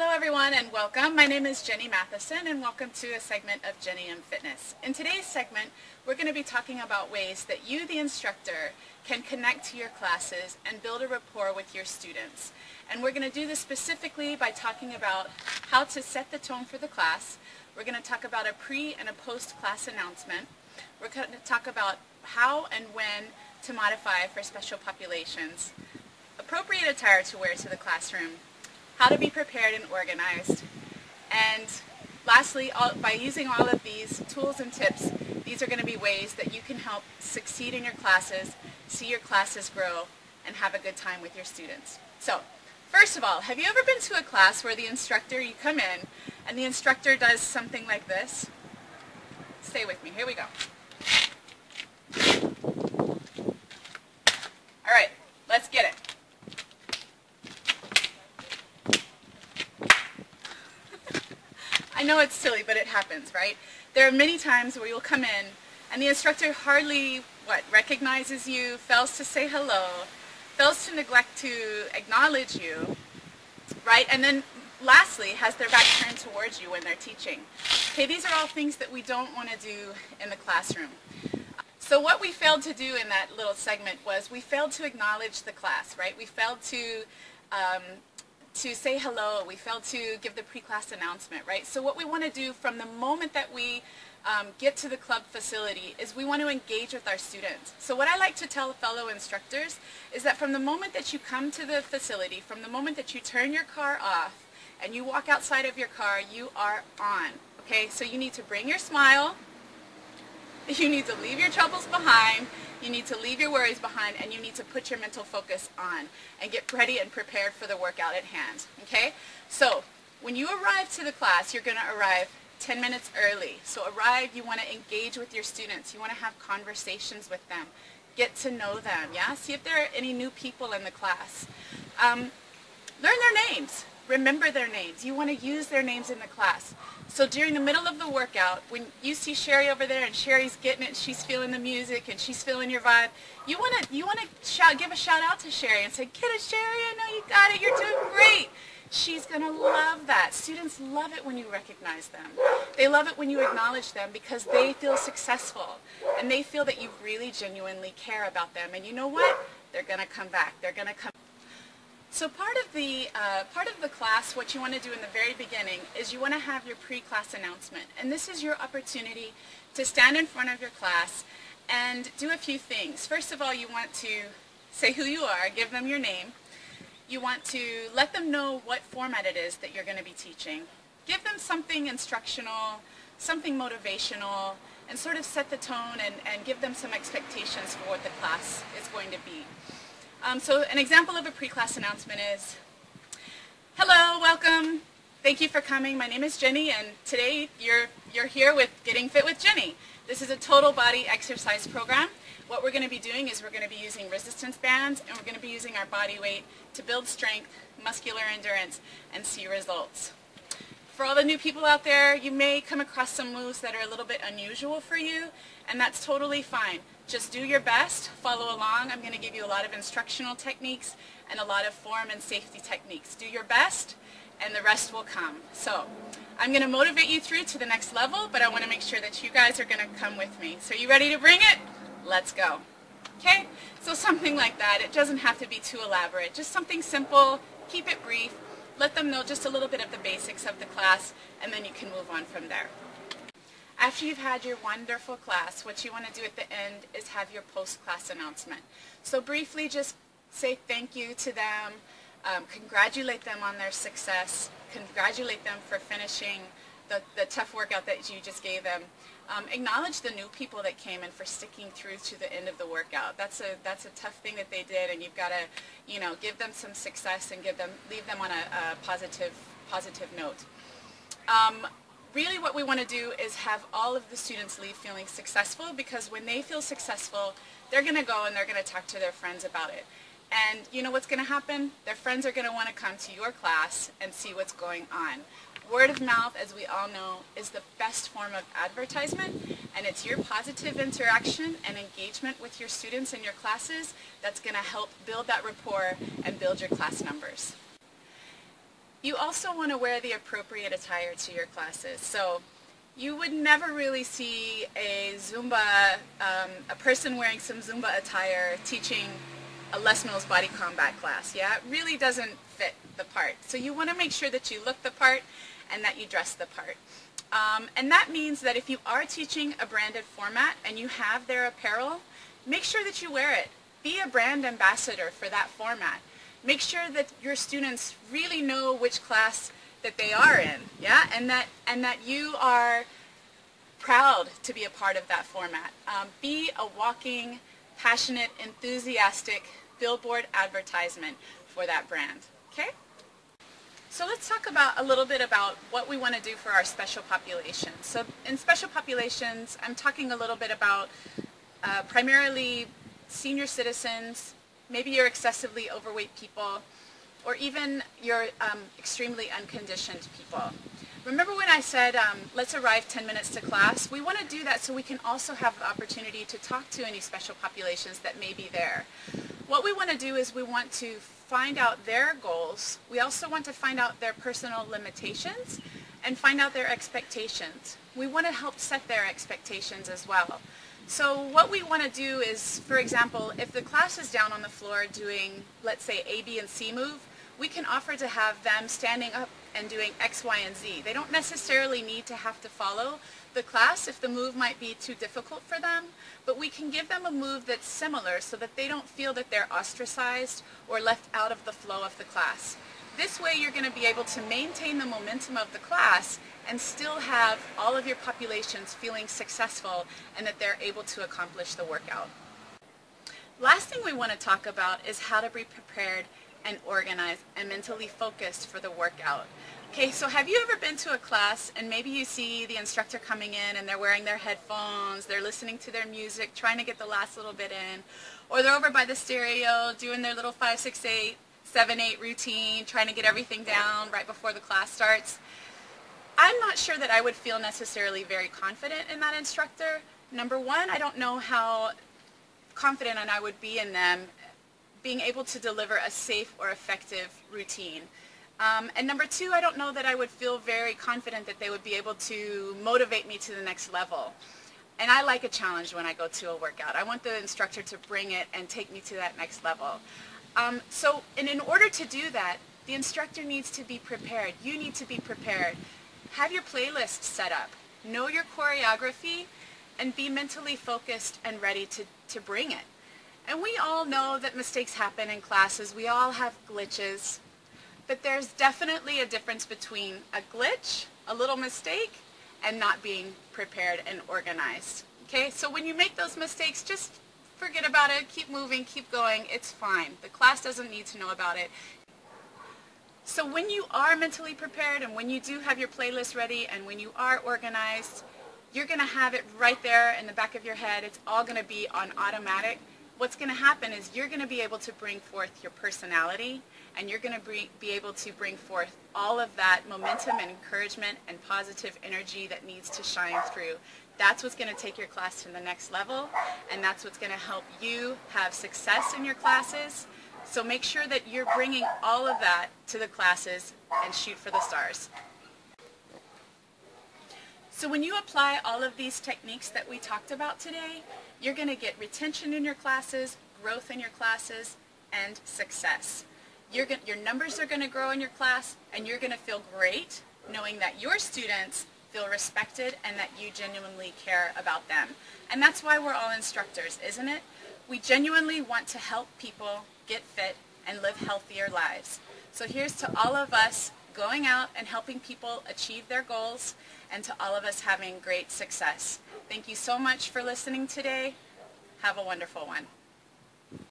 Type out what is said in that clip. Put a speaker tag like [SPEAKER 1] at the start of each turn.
[SPEAKER 1] Hello everyone and welcome. My name is Jenny Matheson and welcome to a segment of Jenny and Fitness. In today's segment, we're going to be talking about ways that you, the instructor, can connect to your classes and build a rapport with your students. And we're going to do this specifically by talking about how to set the tone for the class. We're going to talk about a pre and a post-class announcement. We're going to talk about how and when to modify for special populations, appropriate attire to wear to the classroom, how to be prepared and organized, and lastly, by using all of these tools and tips, these are going to be ways that you can help succeed in your classes, see your classes grow, and have a good time with your students. So, first of all, have you ever been to a class where the instructor, you come in, and the instructor does something like this? Stay with me, here we go. Alright, let's get it. I know it's silly, but it happens, right? There are many times where you'll come in and the instructor hardly, recognizes you, fails to say hello, fails to neglect to acknowledge you, right? And then lastly, has their back turned towards you when they're teaching. Okay, these are all things that we don't want to do in the classroom. So what we failed to do in that little segment was we failed to acknowledge the class, right? We failed to say hello, we failed to give the pre-class announcement, right? So what we want to do from the moment that we get to the club facility is we want to engage with our students. So what I like to tell fellow instructors is that from the moment that you come to the facility, from the moment that you turn your car off and you walk outside of your car, you are on, okay? So you need to bring your smile, you need to leave your troubles behind, you need to leave your worries behind, and you need to put your mental focus on and get ready and prepared for the workout at hand, okay? So when you arrive to the class, you're going to arrive 10 minutes early. So arrive, you want to engage with your students, you want to have conversations with them, get to know them, yeah? See if there are any new people in the class. Learn their names. Remember their names. You want to use their names in the class. So during the middle of the workout, when you see Sherry over there and Sherry's getting it, she's feeling the music and she's feeling your vibe, you want to give a shout out to Sherry and say, "Get it, Sherry, I know you got it, you're doing great." She's going to love that. Students love it when you recognize them. They love it when you acknowledge them because they feel successful and they feel that you really genuinely care about them. And you know what? They're going to come back. They're going to come. So part of the class, what you want to do in the very beginning is you want to have your pre-class announcement. And this is your opportunity to stand in front of your class and do a few things. First of all, you want to say who you are, give them your name. You want to let them know what format it is that you're going to be teaching. Give them something instructional, something motivational, and sort of set the tone and give them some expectations for what the class is going to be. So an example of a pre-class announcement is, "Hello, welcome, thank you for coming. My name is Jenny and today you're here with Getting Fit with Jenny. This is a total body exercise program. What we're going to be doing is we're going to be using resistance bands and we're going to be using our body weight to build strength, muscular endurance, and see results. For all the new people out there, you may come across some moves that are a little bit unusual for you, and that's totally fine. Just do your best, follow along. I'm going to give you a lot of instructional techniques and a lot of form and safety techniques. Do your best, and the rest will come. So I'm going to motivate you through to the next level, but I want to make sure that you guys are going to come with me. So are you ready to bring it? Let's go. Okay? So something like that. It doesn't have to be too elaborate. Just something simple. Keep it brief. Let them know just a little bit of the basics of the class, and then you can move on from there. After you've had your wonderful class, what you want to do at the end is have your post-class announcement. So briefly just say thank you to them, congratulate them on their success, congratulate them for finishing the tough workout that you just gave them. Acknowledge the new people that came and for sticking through to the end of the workout. That's a tough thing that they did, and you've got to, give them some success and leave them on a positive note. Really what we want to do is have all of the students leave feeling successful, because when they feel successful, they're going to go and they're going to talk to their friends about it. And you know what's going to happen? Their friends are going to want to come to your class and see what's going on. Word of mouth, as we all know, is the best form of advertisement, and it's your positive interaction and engagement with your students in your classes that's going to help build that rapport and build your class numbers. You also want to wear the appropriate attire to your classes. So you would never really see a Zumba, a person wearing some Zumba attire teaching a Les Mills body combat class. Yeah, it really doesn't fit the part. So you want to make sure that you look the part and that you dress the part. And that means that if you are teaching a branded format and you have their apparel, make sure that you wear it. Be a brand ambassador for that format. Make sure that your students really know which class that they are in, yeah, and that you are proud to be a part of that format. Be a walking, passionate, enthusiastic billboard advertisement for that brand. Okay? So let's talk about a little bit about what we want to do for our special populations. So in special populations, I'm talking a little bit about primarily senior citizens, maybe you're excessively overweight people, or even you're extremely unconditioned people. Remember when I said let's arrive 10 minutes to class? We want to do that so we can also have the opportunity to talk to any special populations that may be there. What we want to do is we want to find out their goals. We also want to find out their personal limitations and find out their expectations. We want to help set their expectations as well. So what we want to do is, for example, if the class is down on the floor doing, let's say, A, B, and C move, we can offer to have them standing up and doing X, Y, and Z. They don't necessarily need to have to follow the class if the move might be too difficult for them, but we can give them a move that's similar so that they don't feel that they're ostracized or left out of the flow of the class. This way you're going to be able to maintain the momentum of the class and still have all of your populations feeling successful and that they're able to accomplish the workout. Last thing we want to talk about is how to be prepared and organized and mentally focused for the workout. Okay, so have you ever been to a class and maybe you see the instructor coming in and they're wearing their headphones, they're listening to their music, trying to get the last little bit in, or they're over by the stereo doing their little 5, 6, 8, 7, 8 routine, trying to get everything down right before the class starts? I'm not sure that I would feel necessarily very confident in that instructor. Number one, I don't know how confident I would be in them being able to deliver a safe or effective routine. And number two, I don't know that I would feel very confident that they would be able to motivate me to the next level. And I like a challenge when I go to a workout. I want the instructor to bring it and take me to that next level. And in order to do that, the instructor needs to be prepared. You need to be prepared. Have your playlist set up. Know your choreography and be mentally focused and ready to bring it. And we all know that mistakes happen in classes. We all have glitches. But there's definitely a difference between a glitch, a little mistake, and not being prepared and organized. Okay, so when you make those mistakes, just forget about it, keep moving, keep going, it's fine. The class doesn't need to know about it. So when you are mentally prepared and when you do have your playlist ready and when you are organized, you're going to have it right there in the back of your head. It's all going to be on automatic. What's going to happen is you're going to be able to bring forth your personality and you're going to be able to bring forth all of that momentum and encouragement and positive energy that needs to shine through. That's what's going to take your class to the next level, and that's what's going to help you have success in your classes. So make sure that you're bringing all of that to the classes and shoot for the stars. So when you apply all of these techniques that we talked about today, you're going to get retention in your classes, growth in your classes, and success. Your numbers are going to grow in your class, and you're going to feel great knowing that your students feel respected and that you genuinely care about them. And that's why we're all instructors, isn't it? We genuinely want to help people get fit and live healthier lives. So here's to all of us going out and helping people achieve their goals, and to all of us having great success. Thank you so much for listening today. Have a wonderful one.